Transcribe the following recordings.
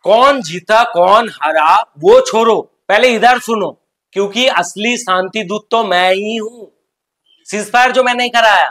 कौन जीता कौन हारा वो छोड़ो, पहले इधर सुनो, क्योंकि असली शांति दूत तो मैं ही हूं। सीजफायर जो मैं नहीं कराया,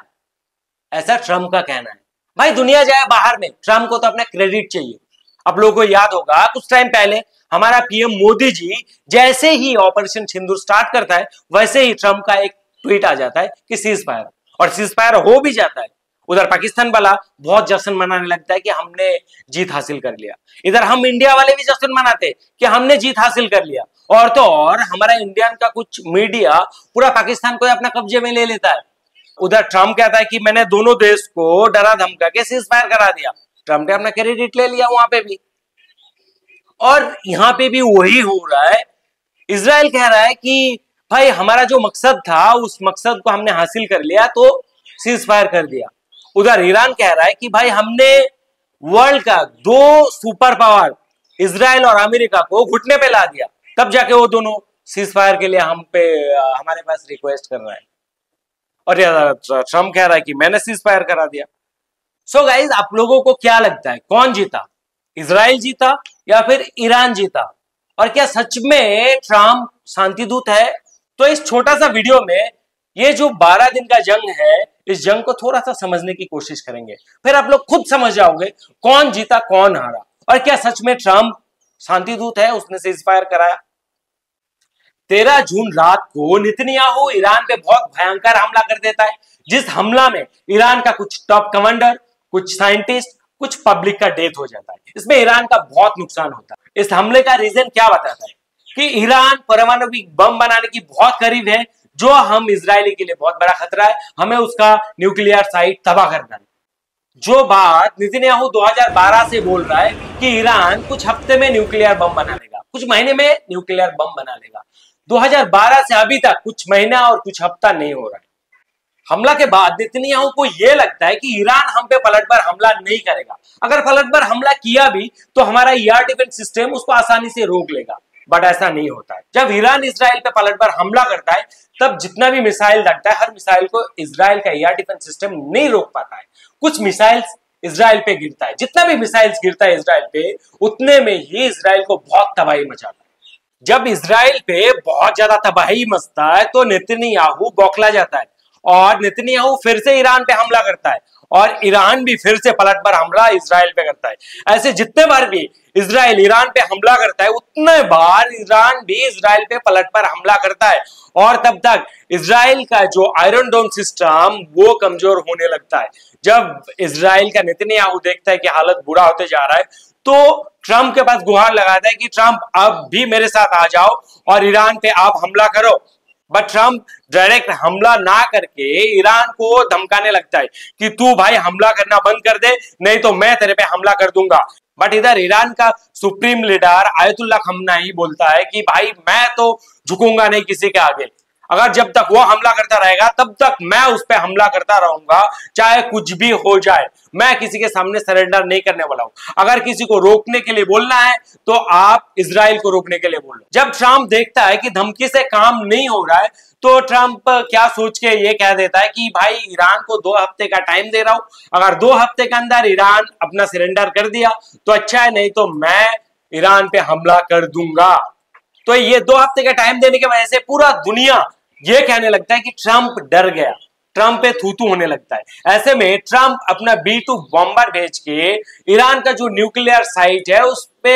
ऐसा ट्रंप का कहना है। भाई दुनिया जाए बाहर में, ट्रंप को तो अपना क्रेडिट चाहिए। आप लोगों को याद होगा कुछ टाइम पहले हमारा पीएम मोदी जी जैसे ही ऑपरेशन सिंदूर स्टार्ट करता है, वैसे ही ट्रंप का एक ट्वीट आ जाता है कि सीज फायर, और सीज फायर हो भी जाता है। उधर पाकिस्तान वाला बहुत जश्न मनाने लगता है कि हमने जीत हासिल कर लिया। इधर हम इंडिया वाले भी जश्न मनाते कि हमने जीत हासिल कर लिया। और तो और हमारा इंडियन का कुछ मीडिया पूरा पाकिस्तान को अपना कब्जे में ले लेता है। उधर ट्रंप कहता है कि मैंने दोनों देश को डरा धमका के सीज फायर करा दिया। ट्रंप ने अपना क्रेडिट ले लिया वहां पे भी, और यहां पे भी वही हो रहा है। इजराइल कह रहा है कि भाई हमारा जो मकसद था उस मकसद को हमने हासिल कर लिया, तो सीज फायर कर दिया। उधर ईरान कह रहा है कि भाई हमने वर्ल्ड का दो सुपर पावर इजराइल और अमेरिका को घुटने पे ला दिया, तब जाके वो दोनों सीज फायर के लिए हमारे पास रिक्वेस्ट कर रहा है। और ट्रम्प कह रहा है कि मैंने सीज फायर करा दिया। सो गाइज, आप लोगों को क्या लगता है कौन जीता? इजराइल जीता या फिर ईरान जीता? और क्या सच में ट्रम्प शांति दूत है? तो इस छोटा सा वीडियो में ये जो 12 दिन का जंग है, इस जंग को थोड़ा सा समझने की कोशिश करेंगे, फिर आप लोग खुद समझ जाओगे कौन जीता कौन हारा, और क्या सच में ट्रम्प शांति दूत है, उसने सीज फायर कराया। 13 जून रात को नेतन्याहू ईरान पे बहुत भयंकर हमला कर देता है, जिस हमला में ईरान का कुछ टॉप कमांडर, कुछ साइंटिस्ट, कुछ पब्लिक का डेथ हो जाता है। इसमें ईरान का बहुत नुकसान होता है। इस हमले का रीजन क्या बताता है कि ईरान परमाणविक बम बनाने की बहुत करीब है, जो हम इजरायली के लिए बहुत बड़ा खतरा है। हमें उसका न्यूक्लियर साइट तबाह करना है। जो बात नेतन्याहू 2012 से बोल रहा है कि ईरान कुछ हफ्ते में न्यूक्लियर बम बना लेगा, कुछ महीने में न्यूक्लियर बम बना लेगा, 2012 से अभी तक कुछ महीना और कुछ हफ्ता नहीं हो रहा है। हमला के बाद नेतन्याहू को यह लगता है कि ईरान हम पे पलटवार हमला नहीं करेगा। अगर पलटवार हमला किया भी तो हमारा एयर डिफेंस सिस्टम उसको आसानी से रोक लेगा, बट ऐसा नहीं होता है। जब ईरान इजराइल पे पलटवार हमला करता है, तब जितना भी मिसाइल लगता है, हर मिसाइल को इजराइल का एयर डिफेंस सिस्टम नहीं रोक पाता है। कुछ मिसाइल इजराइल पे गिरता है, जितना भी मिसाइल गिरता है इजराइल पे, उतने में ही इजराइल को बहुत तबाही मचाता है। जब इजराइल पे बहुत ज्यादा तबाही मचता है तो नेतन्याहू बौखला जाता है, और नेतन्याहू फिर से ईरान पे हमला करता है, और ईरान भी फिर से पलटवार हमला इजराइल पे करता है। ऐसे जितने बार भी इजराइल ईरान पे हमला करता है, उतने बार ईरान भी इजराइल पे पलटवार हमला करता है, और तब तक इजराइल का जो आयरन डोम सिस्टम वो कमजोर होने लगता है। जब इजराइल का नेतन्याहू देखता है कि हालत बुरा होते जा रहा है, तो ट्रंप के पास गुहार लगाता है कि ट्रंप अब भी मेरे साथ आ जाओ और ईरान पे आप हमला करो। बट ट्रंप डायरेक्ट हमला ना करके ईरान को धमकाने लगता है कि तू भाई हमला करना बंद कर दे, नहीं तो मैं तेरे पे हमला कर दूंगा। बट इधर ईरान का सुप्रीम लीडर आयतुल्ला खamenei बोलता है कि भाई मैं तो झुकूंगा नहीं किसी के आगे। अगर जब तक वो हमला करता रहेगा तब तक मैं उस पर हमला करता रहूंगा, चाहे कुछ भी हो जाए। मैं किसी के सामने सरेंडर नहीं करने वाला हूं। अगर किसी को रोकने के लिए बोलना है तो आप इजराइल को रोकने के लिए बोलो। जब ट्रंप देखता है कि धमकी से काम नहीं हो रहा है, तो ट्रंप क्या सोच के ये कह देता है कि भाई ईरान को 2 हफ्ते का टाइम दे रहा हूं। अगर 2 हफ्ते के अंदर ईरान अपना सरेंडर कर दिया तो अच्छा है, नहीं तो मैं ईरान पे हमला कर दूंगा। तो ये 2 हफ्ते का टाइम देने की वजह से पूरा दुनिया ये कहने लगता है कि ट्रंप डर गया, ट्रंप पे थूथू होने लगता है। ऐसे में ट्रंप अपना B2 बॉम्बर भेज के ईरान का जो न्यूक्लियर साइट है उस पे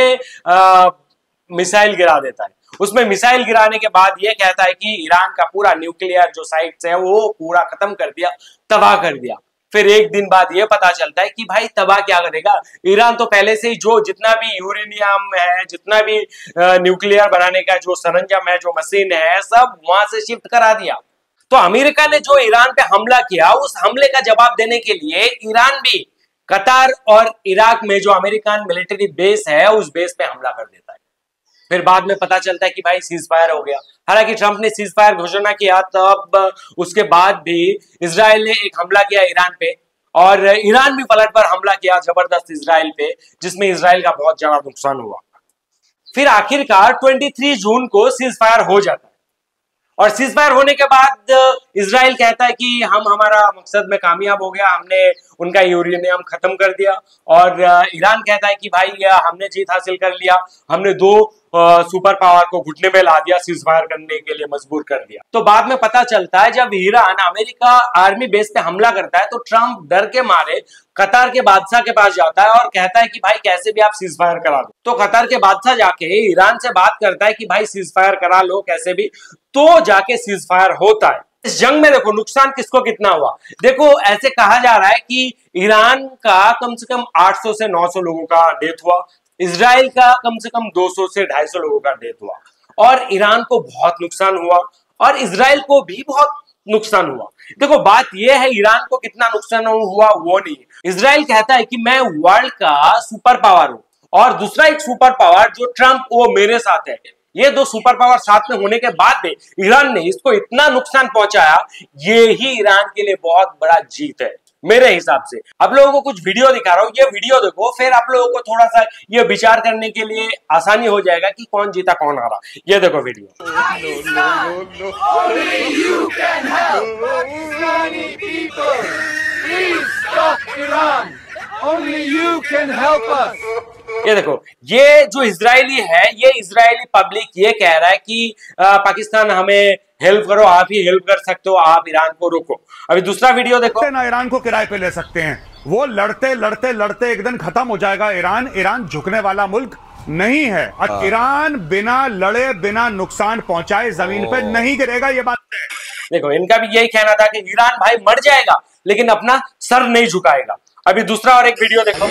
मिसाइल गिरा देता है। उसमें मिसाइल गिराने के बाद ये कहता है कि ईरान का पूरा न्यूक्लियर जो साइट है वो पूरा खत्म कर दिया, तबाह कर दिया। फिर एक दिन बाद ये पता चलता है कि भाई तबाह क्या करेगा, ईरान तो पहले से ही जो जितना भी यूरेनियम है, जितना भी न्यूक्लियर बनाने का जो सरंजाम है, जो मशीन है, सब वहां से शिफ्ट करा दिया। तो अमेरिका ने जो ईरान पे हमला किया, उस हमले का जवाब देने के लिए ईरान भी कतार और इराक में जो अमेरिकन मिलिट्री बेस है उस बेस पे हमला कर देता है। फिर बाद में पता चलता है कि भाई सीज फायर हो गया। हालांकि ट्रंप ने सीज फायर घोषणा किया, तब उसके बाद भी इजराइल ने एक हमला किया ईरान पे, और ईरान भी पलटवार हमला किया जबरदस्त इजराइल पे, जिसमें इजराइल का बहुत ज्यादा नुकसान हुआ। फिर आखिरकार 23 जून को सीज फायर हो जाता है, और सीज फायर होने के बाद इजराइल कहता है कि हम हमारा मकसद में कामयाब हो गया, हमने उनका यूरेनियम खत्म कर दिया। और ईरान कहता है कि भाई हमने जीत हासिल कर लिया, हमने दो सुपर पावर को घुटने में ला दिया, सीज फायर करने के लिए मजबूर कर दिया। तो बाद में पता चलता है जब ईरान अमेरिका आर्मी बेस पे हमला करता है तो ट्रंप डर के मारे कतार के बादशाह के पास जाता है और कहता है कि भाई कैसे भी आप सीज फायर करा दो। तो कतार के बादशाह जाके ईरान से बात करता है कि भाई सीज फायर करा लो कैसे भी, तो जाके सीज फायर होता है। इस जंग में देखो नुकसान किसको कितना हुआ। देखो ऐसे कहा जा रहा है कि ईरान का कम से कम 800 से 900 लोगों का डेथ हुआ, इजराइल का कम से कम 200 से 250 लोगों का डेथ हुआ, और ईरान को बहुत नुकसान हुआ और इजराइल को भी बहुत नुकसान हुआ। देखो बात यह है ईरान को कितना नुकसान हुआ वो नहीं, इजराइल कहता है कि मैं वर्ल्ड का सुपर पावर हूं, और दूसरा एक सुपर पावर जो ट्रंप, वो मेरे साथ है। ये दो सुपर पावर साथ में होने के बाद भी ईरान ने इसको इतना नुकसान पहुंचाया, ये ही ईरान के लिए बहुत बड़ा जीत है मेरे हिसाब से। आप लोगों को कुछ वीडियो दिखा रहा हूं, ये वीडियो देखो, फिर आप लोगों को थोड़ा सा ये विचार करने के लिए आसानी हो जाएगा कि कौन जीता कौन हारा। ये देखो वीडियो। ये देखो, ये जो इजरायली है, ये इजरायली पब्लिक ये कह रहा है कि पाकिस्तान हमें हेल्प करो, आप ही हेल्प कर सकते हो, आप ईरान को रोको। अभी दूसरा वीडियो देखो। ना ईरान को किराए पे ले सकते हैं, वो लड़ते लड़ते लड़ते एक दिन खत्म हो जाएगा। ईरान झुकने वाला मुल्क नहीं है। ईरान बिना लड़े बिना नुकसान पहुंचाए जमीन पे नहीं गिरेगा, ये बात है। देखो इनका भी यही कहना था कि ईरान भाई मर जाएगा लेकिन अपना सर नहीं झुकाएगा। अभी दूसरा और एक वीडियो देखो।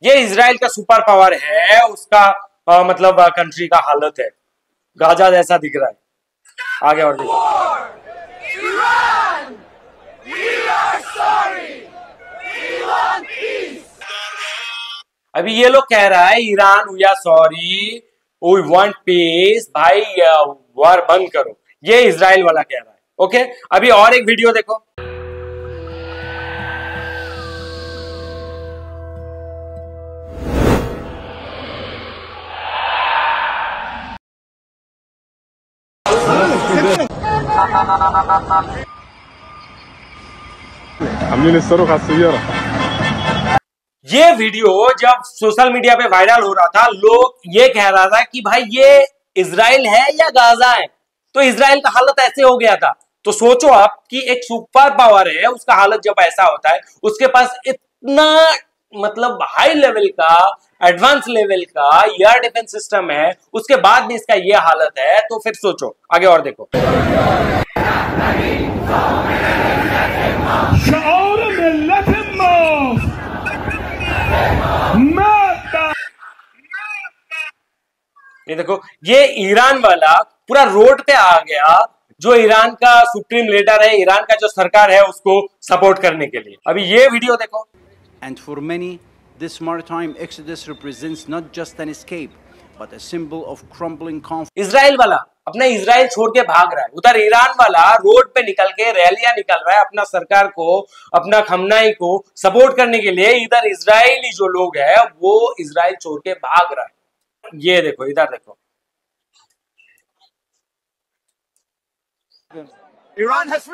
ये इजराइल का सुपर पावर है, उसका मतलब कंट्री का हालत है, गाजा जैसा दिख रहा है। आगे और देखो। अभी ये लोग कह रहा है Iran we are sorry, we want peace, भाई वार बंद करो, ये इजराइल वाला कह रहा है। ओके, अभी और एक वीडियो देखो। ये वीडियो जब सोशल मीडिया पे वायरल हो रहा था, लोग ये कह रहा था कि भाई ये इजराइल है या गाजा है, तो इजराइल का हालत ऐसे हो गया था। तो सोचो आप कि एक सुपर पावर है, उसका हालत जब ऐसा होता है, उसके पास इतना मतलब हाई लेवल का, एडवांस लेवल का एयर डिफेंस सिस्टम है, उसके बाद भी इसका ये हालत है, तो फिर सोचो। आगे और देखो। ये देखो, ये ईरान वाला पूरा रोड पे आ गया, जो ईरान का सुप्रीम लीडर है, ईरान का जो सरकार है, उसको सपोर्ट करने के लिए। अभी ये वीडियो देखो। And for many, this maritime exodus represents not just an escape, but a symbol of crumbling conflict. Israel वाला अपना इजराइल छोड़ के भाग रहा है, उधर ईरान वाला रोड पे निकल के रैलियां निकल रहा है अपना सरकार को, अपना खमनाई को सपोर्ट करने के लिए। इधर इजरायली जो लोग हैं वो इजराइल छोड़ के भाग रहा है। ये देखो, इधर देखो। Iran has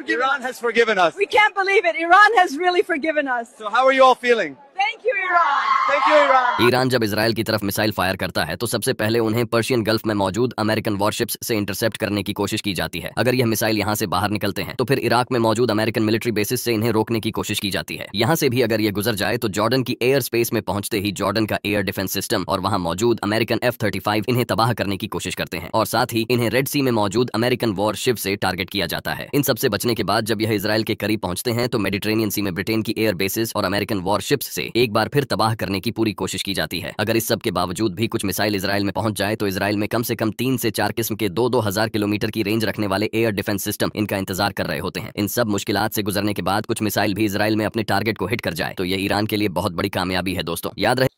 forgiven us. We can't believe it. Iran has really forgiven us. So how are you all feeling? Thank you, Iran. Thank you, Iran. Iran जब इजराइल की तरफ मिसाइल फायर करता है तो सबसे पहले उन्हें पर्शियन गल्फ में मौजूद अमेरिकन वॉरशिप्स से इंटरसेप्ट करने की कोशिश की जाती है। अगर यह मिसाइल यहां से बाहर निकलते हैं तो फिर इराक में मौजूद अमेरिकन मिलिट्री बेसिस से इन्हें रोकने की कोशिश की जाती है। यहां से भी अगर ये गुजर जाए तो जॉर्डन की एयर स्पेस में पहुंचते ही जॉर्डन का एयर डिफेंस सिस्टम और वहां मौजूद अमेरिकन F-35 इन्हें तबाह करने की कोशिश करते हैं, और साथ ही इन्हें रेड सी में मौजूद अमेरिकन वॉरशिप से टारगेट किया जाता है। इन सबसे बचने के बाद जब यह इजराइल के करीब पहुंचते हैं तो मेडिटेरेनियन सी में ब्रिटेन की एयर बेसिस और अमेरिकन वॉरशिप्स से एक बार फिर तबाह करने की पूरी कोशिश की जाती है। अगर इस सब के बावजूद भी कुछ मिसाइल इजराइल में पहुंच जाए तो इजराइल में कम से कम 3 से 4 किस्म के 2-2 हजार किलोमीटर की रेंज रखने वाले एयर डिफेंस सिस्टम इनका इंतजार कर रहे होते हैं। इन सब मुश्किलात से गुजरने के बाद कुछ मिसाइल भी इजराइल में अपने टारगेट को हिट कर जाए तो ये ईरान के लिए बहुत बड़ी कामयाबी है दोस्तों, याद रहे।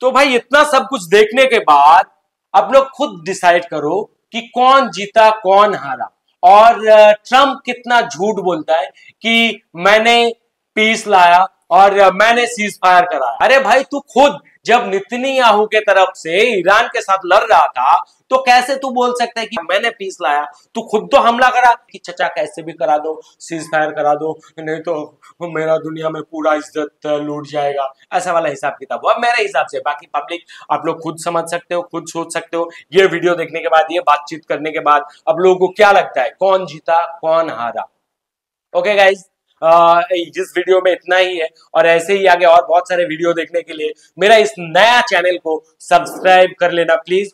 तो भाई इतना सब कुछ देखने के बाद अब लोग खुद डिसाइड करो कि कौन जीता कौन हारा, और ट्रंप कितना झूठ बोलता है कि मैंने पीस लाया, और मैंने सीज फायर कराया। अरे भाई तू खुद जब नेतन्याहू के तरफ से ईरान के साथ लड़ रहा था तो कैसे तू बोल सकता है कि मैंने पीस लाया? तू खुद तो हमला करा कि चचा कैसे भी करा दो, सीज फायर करा दो, नहीं तो मेरा दुनिया में पूरा इज्जत लूट जाएगा। ऐसा वाला हिसाब किताब हुआ मेरे हिसाब से। बाकी पब्लिक आप लोग खुद समझ सकते हो, खुद सोच सकते हो। ये वीडियो देखने के बाद, ये बातचीत करने के बाद अब लोगों को क्या लगता है, कौन जीता कौन हारा? ओके गाइज, इस वीडियो में इतना ही है और ऐसे ही आगे और बहुत सारे वीडियो देखने के लिए मेरा इस नया चैनल को सब्सक्राइब कर लेना प्लीज।